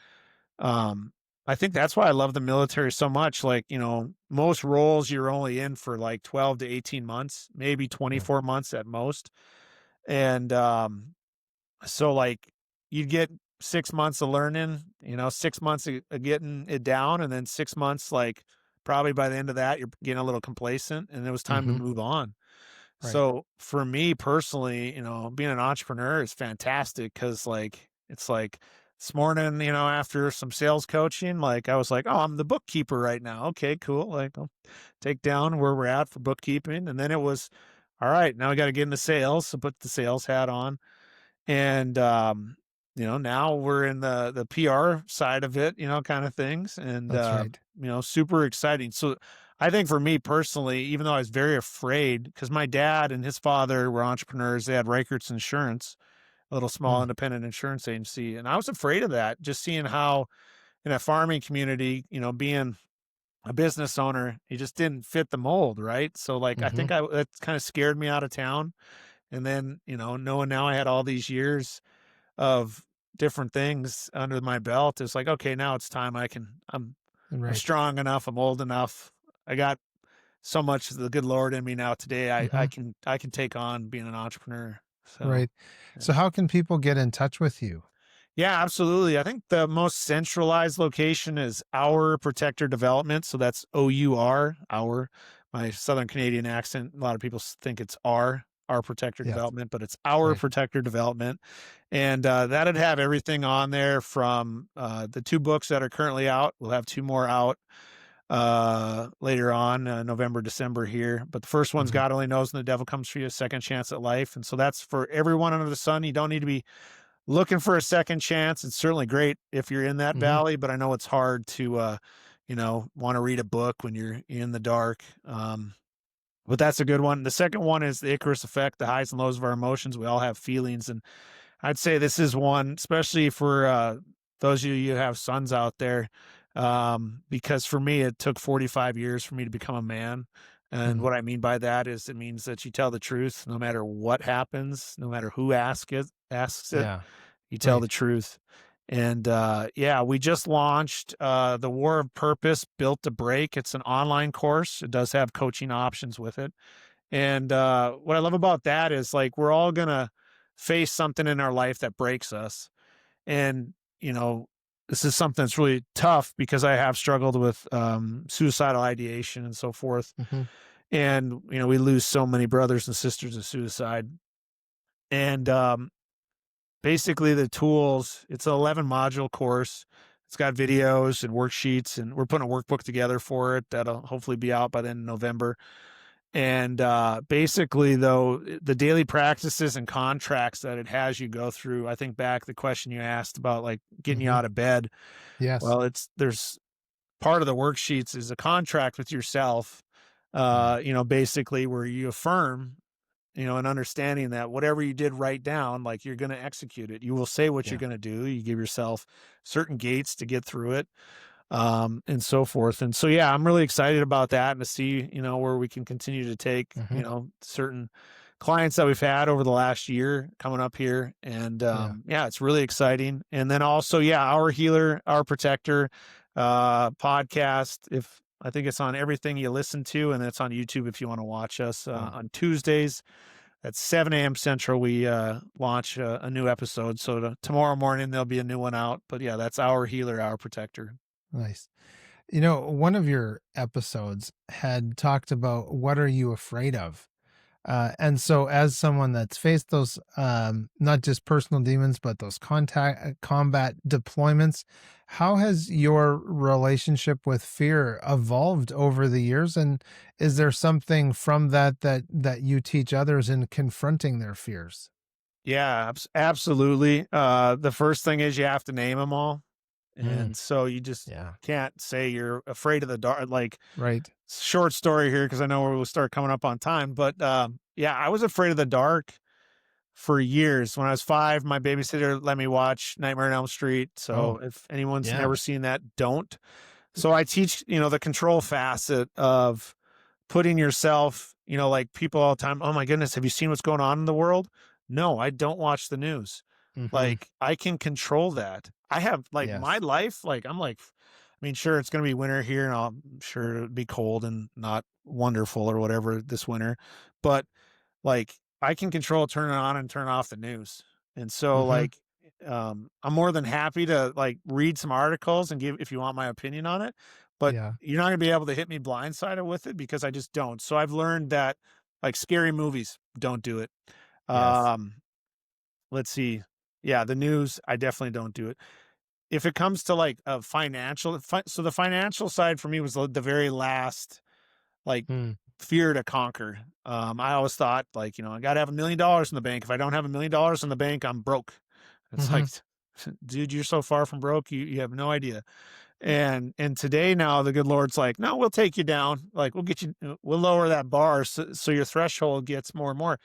um I think that's why I love the military so much. Like, most roles you're only in for like 12 to 18 months, maybe Mm, 24 months at most. And so like you'd get 6 months of learning, 6 months of getting it down, and then 6 months, like probably by the end of that, you're getting a little complacent and it was time to hmm. move on. Right. So for me personally, being an entrepreneur is fantastic because like it's like this morning, after some sales coaching, like I was like, oh, I'm the bookkeeper right now. Okay, cool. Like I'll take down where we're at for bookkeeping. And then it was all right, now we got to get into sales. So put the sales hat on. And now we're in the PR side of it, kind of things. And That's right. super exciting. So I think for me personally, even though I was very afraid, because my dad and his father were entrepreneurs, they had Reichert's Insurance, a little small Mm, independent insurance agency. And I was afraid of that, just seeing how in a farming community, being a business owner, he just didn't fit the mold, right? So like I hmm. think that kind of scared me out of town. And then, knowing now I had all these years of different things under my belt, it's like, okay, now it's time. I'm Right. strong enough. I'm old enough. I got so much of the good Lord in me now today. I, Hmm. I can, I can take on being an entrepreneur. So, Right. yeah. So how can people get in touch with you? Yeah, absolutely. I think the most centralized location is Our Protector Development. So that's Our. My Southern Canadian accent, a lot of people think it's Our Protector Yes. Development, but it's Our Right. Protector Development. And that'd have everything on there from the two books that are currently out. We'll have two more out later on, November, December here. But the first one's Hmm. God Only Knows and the Devil Comes for You, a Second Chance at Life. And so that's for everyone under the sun. You don't need to be looking for a second chance. It's certainly great if you're in that Hmm. valley, but I know it's hard to, want to read a book when you're in the dark. But that's a good one. The second one is the Icarus effect, the highs and lows of our emotions. We all have feelings, and I'd say this is one, especially for those of you who have sons out there, because for me, it took 45 years for me to become a man. And Mm, what I mean by that is it means that you tell the truth no matter what happens, no matter who asks it, yeah. you tell Right. the truth. And yeah, we just launched The War of Purpose Built to Break. It's an online course. It does have coaching options with it. And what I love about that is like we're all gonna face something in our life that breaks us. And, this is something that's really tough because I have struggled with suicidal ideation and so forth. Hmm. And, we lose so many brothers and sisters to suicide. And basically the tools, it's an 11 module course. It's got videos and worksheets, and we're putting a workbook together for it that'll hopefully be out by the end of November. And basically, though, the daily practices and contracts that it has you go through, I think back the question you asked about like getting you Hmm. out of bed. Yes. Well, there's part of the worksheets is a contract with yourself, Mm, basically where you affirm, and understanding that whatever you did write down, like you're going to execute it. You will say what you're yeah. going to do. You give yourself certain gates to get through it, and so forth. And so, yeah, I'm really excited about that and to see, where we can continue to take, Hmm. certain clients that we've had over the last year coming up here. And Yeah. yeah, it's really exciting. And then also, yeah, Our Healer, Our Protector podcast. If I think it's on everything you listen to, and it's on YouTube if you want to watch us Oh, on Tuesdays at 7 a.m. Central. We launch a new episode. So tomorrow morning, there'll be a new one out. But yeah, that's Our Healer, Our Protector. nice. One of your episodes had talked about what are you afraid of? And so, as someone that's faced those, not just personal demons, but those combat deployments, how has your relationship with fear evolved over the years? And is there something from that you teach others in confronting their fears? Yeah, absolutely. The first thing is you have to name them all. Mm, And so you just yeah. can't say you're afraid of the dark. Like, Right. short story here, because I know we'll start coming up on time. But yeah, I was afraid of the dark for years. When I was 5, my babysitter let me watch Nightmare on Elm Street. Oh, So if anyone's yeah. never seen that, don't. So I teach, the control facet of putting yourself, like people all the time, "Oh my goodness, have you seen what's going on in the world?" No, I don't watch the news. Hmm. Like, I can control that. I have like my Yes. life, like I'm like, I mean, sure, it's gonna be winter here, and I'm sure it'll be cold and not wonderful or whatever this winter, but like, I can control turning on and turn off the news. And so, Hmm. like, I'm more than happy to like read some articles and give if you want my opinion on it, but Yeah. you're not gonna be able to hit me blindsided with it because I just don't. So I've learned that like scary movies, don't do it. Yes. Um, let's see. Yeah, the news, I definitely don't do it. If it comes to like a so the financial side for me was the very last like Mm, fear to conquer. I always thought like, I got to have $1 million in the bank. If I don't have $1 million in the bank, I'm broke. It's hmm. like, dude, you're so far from broke. You have no idea. And today now the good Lord's like, no, we'll take you down. Like we'll lower that bar so your threshold gets more and more.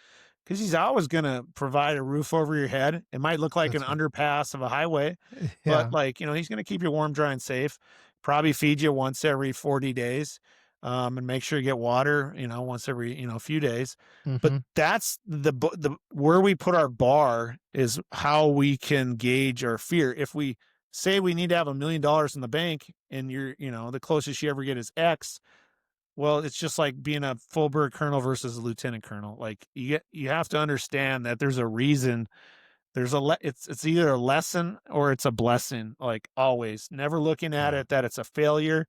Because he's always going to provide a roof over your head. It might look like an That's right. underpass of a highway, but Yeah. like, he's going to keep you warm, dry, and safe. Probably feed you once every 40 days, and make sure you get water, once every, few days. But Hmm. that's the where we put our bar is how we can gauge our fear. If we say we need to have $1 million in the bank and the closest you ever get is X, well, it's just like being a full bird colonel versus a lieutenant colonel. Like you have to understand that there's a reason. It's either a lesson or it's a blessing. Like always, never looking at Yeah. it that it's a failure.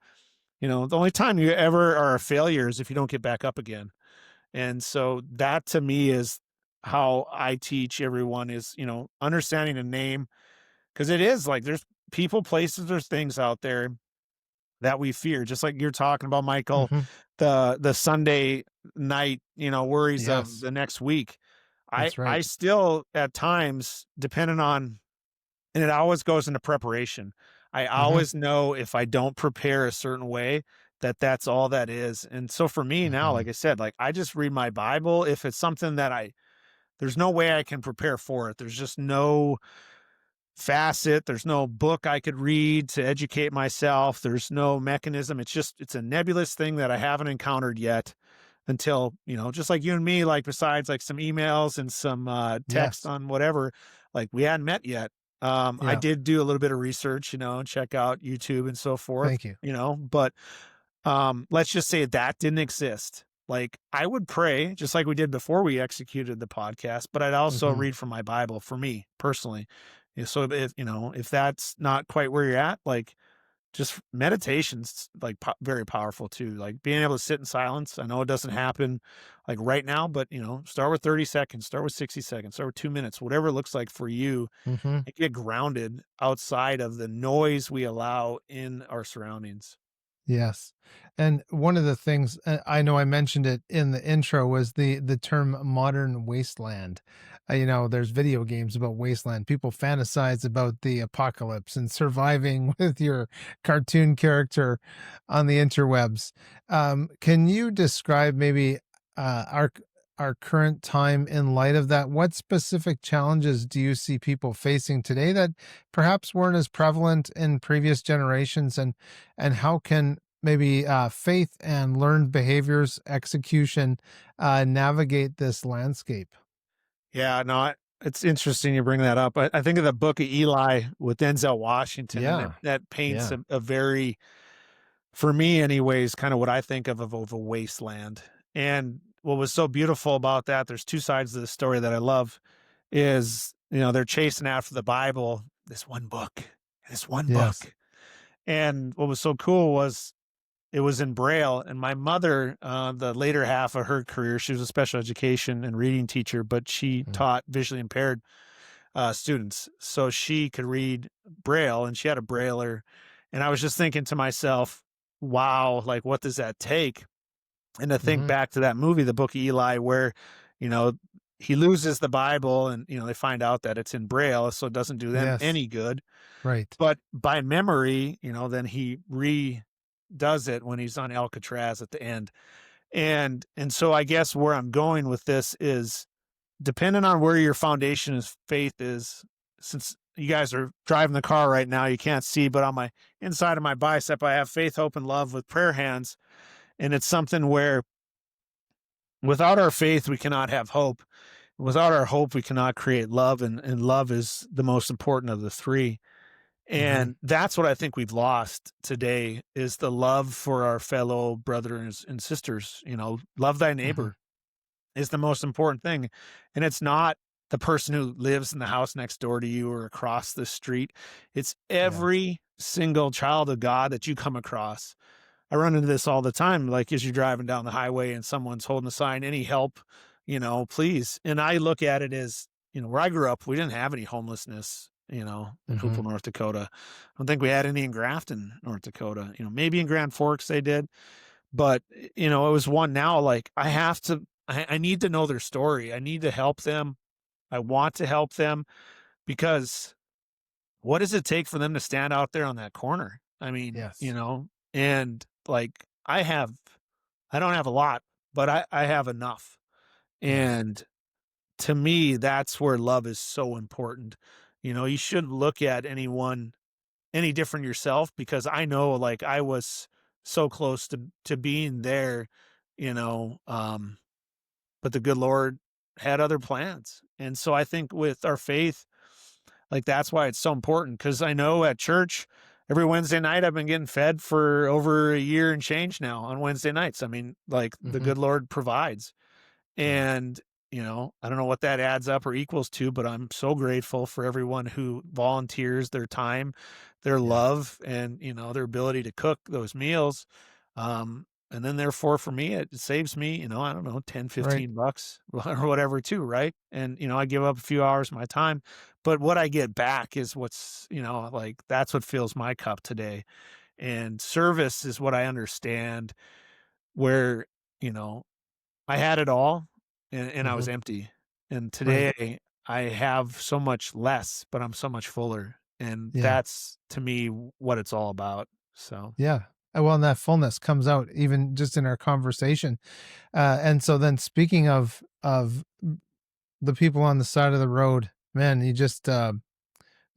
The only time you ever are a failure is if you don't get back up again. And so that to me is how I teach everyone is, understanding a name, because it is like there's people, places, there's things out there that we fear, just like you're talking about, Michael, Hmm. the Sunday night, worries of Yes. the next week. I That's right. I still at times, depending on, and it always goes into preparation. I Hmm. always know if I don't prepare a certain way, that that's all that is. And so for me now, Hmm. like I said, like I just read my Bible if it's something that there's no way I can prepare for it. There's just no facet. There's no book I could read to educate myself. There's no mechanism. It's a nebulous thing that I haven't encountered yet until, just like you and me, like besides like some emails and some text Yes. on whatever, like we hadn't met yet. I Yeah. did do a little bit of research, check out YouTube and so forth, Thank you. but let's just say that didn't exist. Like I would pray just like we did before we executed the podcast, but I'd also Hmm. read from my Bible for me personally. So if that's not quite where you're at, like just meditation's like very powerful too. Like being able to sit in silence. I know it doesn't happen like right now, but start with 30 seconds, start with 60 seconds, start with 2 minutes, whatever it looks like for you, Hmm. and get grounded outside of the noise we allow in our surroundings. Yes. And one of the things, I know I mentioned it in the intro, was the term modern wasteland. There's video games about wasteland. People fantasize about the apocalypse and surviving with your cartoon character on the interwebs. Can you describe maybe our current time in light of that? What specific challenges do you see people facing today that perhaps weren't as prevalent in previous generations, and how can maybe faith and learned behaviors execution navigate this landscape? Yeah, no, it's interesting you bring that up. I think of the Book of Eli with Denzel Washington, and Yeah. that paints Yeah. a very, for me, anyways, kind of what I think of a wasteland. And what was so beautiful about that, there's two sides of the story that I love, is they're chasing after the Bible, this one Yes. book. And what was so cool was it was in Braille, and my mother, the later half of her career, she was a special education and reading teacher, but she Mhm. taught visually impaired students. So she could read Braille and she had a Brailler. And I was just thinking to myself, wow, like what does that take? And to think Mhm. back to that movie, The Book of Eli, where, you know, he loses the Bible and, they find out that it's in Braille. So it doesn't do them Yes. any good. Right. But by memory, then he does it when he's on Alcatraz at the end. And so I guess where I'm going with this is depending on where your foundation is faith is, since you guys are driving the car right now, you can't see, but on my inside of my bicep, I have faith, hope, and love with prayer hands. And it's something where without our faith, we cannot have hope. Without our hope, we cannot create love. And love is the most important of the three. Mhm. And that's what I think we've lost today is the love for our fellow brothers and sisters. Love thy Mhm. neighbor is the most important thing. And it's not the person who lives in the house next door to you or across the street. It's Yeah. every single child of God that you come across. I run into this all the time. Like as you're driving down the highway and someone's holding a sign, any help, please. And I look at it as, where I grew up, we didn't have any homelessness, in Mhm. Hoople, North Dakota. I don't think we had any in Grafton, North Dakota. Maybe in Grand Forks they did, but, it was one now, like, I need to know their story. I need to help them. I want to help them because what does it take for them to stand out there on that corner? I mean, Yes. and, like, I don't have a lot, but I have enough, Yeah. and to me, that's where love is so important. You shouldn't look at anyone any different yourself because I know, like, I was so close to being there, you know, um, but the good Lord had other plans. And so I think with our faith, like that's why it's so important. Cause I know at church, every Wednesday night, I've been getting fed for over a year and change now on Wednesday nights. I mean, like the Mhm. good Lord provides. Yeah. And, I don't know what that adds up or equals to, but I'm so grateful for everyone who volunteers their time, their Yeah. love, and, their ability to cook those meals. And then therefore for me, it saves me, I don't know, 10, Right. 15 bucks or whatever too. Right. And, I give up a few hours of my time, but what I get back is what's, like that's what fills my cup today. And service is what I understand where, you know, I had it all and I was Mhm. empty. And Right. today I have so much less, but I'm so much fuller. And Yeah. that's to me what it's all about. So, Yeah. Well, and that fullness comes out even just in our conversation. And so then speaking of the people on the side of the road, man, you just was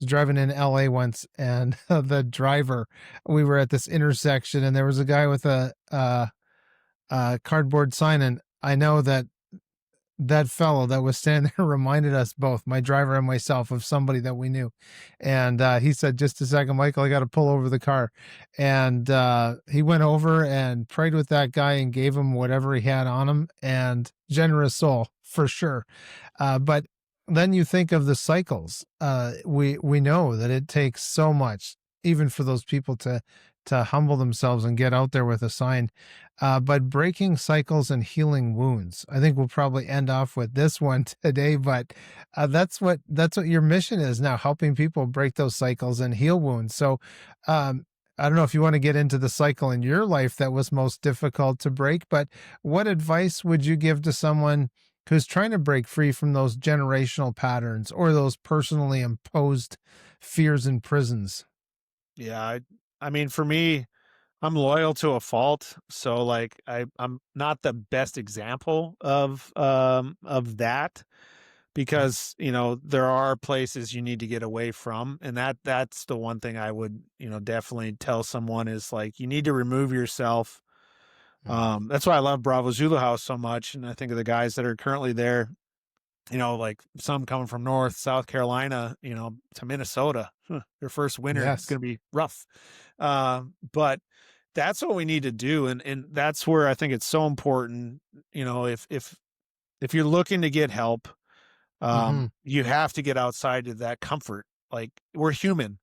driving in LA once, and the driver, we were at this intersection, and there was a guy with a cardboard sign, and I know that that fellow that was standing there reminded us both, my driver and myself, of somebody that we knew. And he said, "Just a second, Michael, I got to pull over the car." And he went over and prayed with that guy and gave him whatever he had on him. And generous soul for sure. But then you think of the cycles. We know that it takes so much, even for those people to humble themselves and get out there with a sign. But breaking cycles and healing wounds. I think we'll probably end off with this one today. But that's what your mission is now, helping people break those cycles and heal wounds. So I don't know if you want to get into the cycle in your life that was most difficult to break, but what advice would you give to someone who's trying to break free from those generational patterns or those personally imposed fears and prisons? Yeah, I mean, for me, I'm loyal to a fault, so, like, I'm not the best example of that because, there are places you need to get away from, and that's the one thing I would, definitely tell someone is, like, you need to remove yourself. Mm. That's why I love Bravo Zulu House so much, and I think of the guys that are currently there, like some coming from North, South Carolina, to Minnesota. Their first winter is Yes. gonna be rough. But that's what we need to do, and that's where I think it's so important, if you're looking to get help, Hmm. you have to get outside of that comfort. Like, we're human.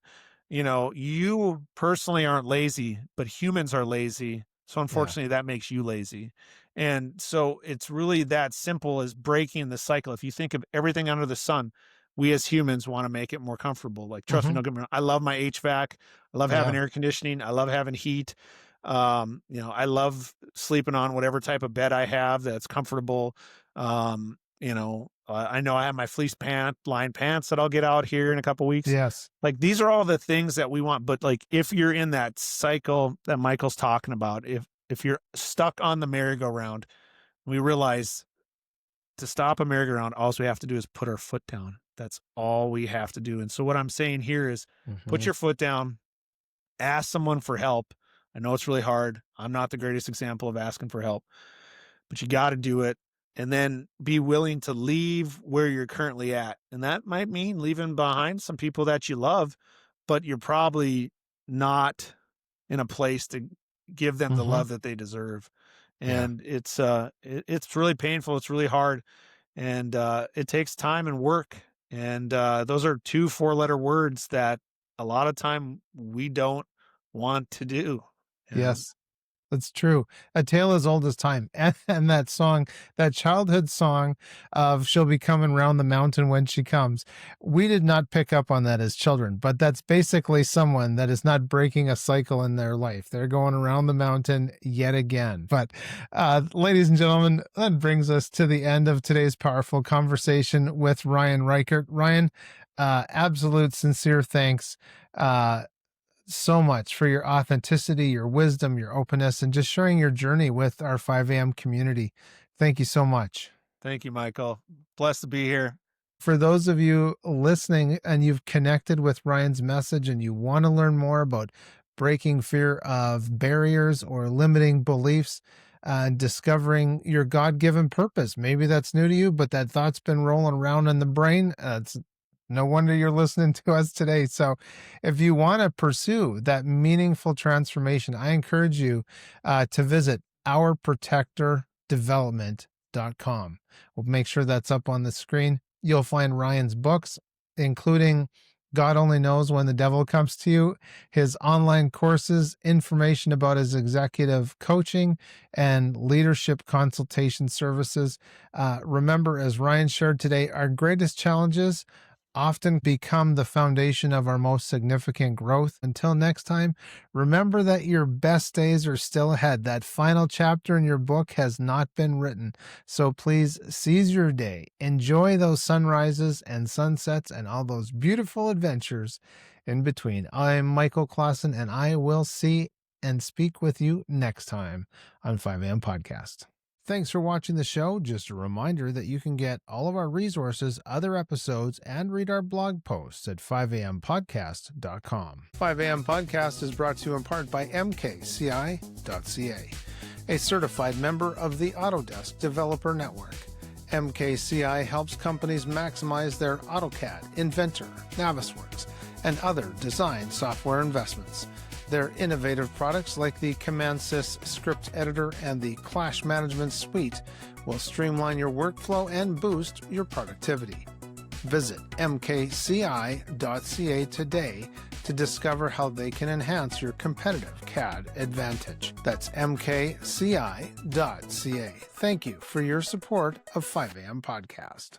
You personally aren't lazy, but humans are lazy. So Yeah. unfortunately, that makes you lazy. And so it's really that simple as breaking the cycle. If you think of everything under the sun, we as humans want to make it more comfortable. Like, trust me, Hmm. don't get me wrong. I love my HVAC. I love having Yeah. air conditioning. I love having heat. I love sleeping on whatever type of bed I have that's comfortable. I know I have my fleece lined pants that I'll get out here in a couple weeks. Yes. Like, these are all the things that we want, but, like, if you're in that cycle that Michael's talking about, if you're stuck on the merry-go-round, we realize to stop a merry-go-round, all we have to do is put our foot down. That's all we have to do, and so what I'm saying here is put Hmm. your foot down, ask someone for help. I know it's really hard. I'm not the greatest example of asking for help, but you gotta do it, and then be willing to leave where you're currently at, and that might mean leaving behind some people that you love, but you're probably not in a place to give them the Hmm. love that they deserve, Yeah. and it's really painful, it's really hard, and, it takes time and work, and, those are 2 four-letter words that a lot of time we don't want to do, you know? Yes. That's true. A tale as old as time. And that song, that childhood song of "She'll be coming round the mountain when she comes." We did not pick up on that as children, but that's basically someone that is not breaking a cycle in their life. They're going around the mountain yet again. But ladies and gentlemen, that brings us to the end of today's powerful conversation with Ryan Reichert. Ryan, absolute sincere thanks. So much for your authenticity, your wisdom, your openness, and just sharing your journey with our 5 a.m. community. Thank you so much. Thank you, Michael. Blessed to be here. For those of you listening and you've connected with Ryan's message and you want to learn more about breaking fear of barriers or limiting beliefs and discovering your God given purpose, maybe that's new to you, but that thought's been rolling around in the brain. It's no wonder you're listening to us today. So, if you want to pursue that meaningful transformation, I encourage you to visit ourprotectordevelopment.com. We'll make sure that's up on the screen. You'll find Ryan's books, including God Only Knows When the Devil Comes to You, his online courses, information about his executive coaching and leadership consultation services. Remember, as Ryan shared today, our greatest challenges often become the foundation of our most significant growth. Until next time, remember that your best days are still ahead. That final chapter in your book has not been written. So please seize your day. Enjoy those sunrises and sunsets and all those beautiful adventures in between. I'm Michael Clausen, and I will see and speak with you next time on 5am Podcast. Thanks for watching the show. Just a reminder that you can get all of our resources, other episodes, and read our blog posts at 5ampodcast.com. 5am Podcast is brought to you in part by mkci.ca, a certified member of the Autodesk Developer Network. MKCI helps companies maximize their AutoCAD, Inventor, Navisworks, and other design software investments. Their innovative products like the CommandSys script editor and the Clash Management Suite will streamline your workflow and boost your productivity. Visit mkci.ca today to discover how they can enhance your competitive CAD advantage. That's mkci.ca. Thank you for your support of 5am Podcast.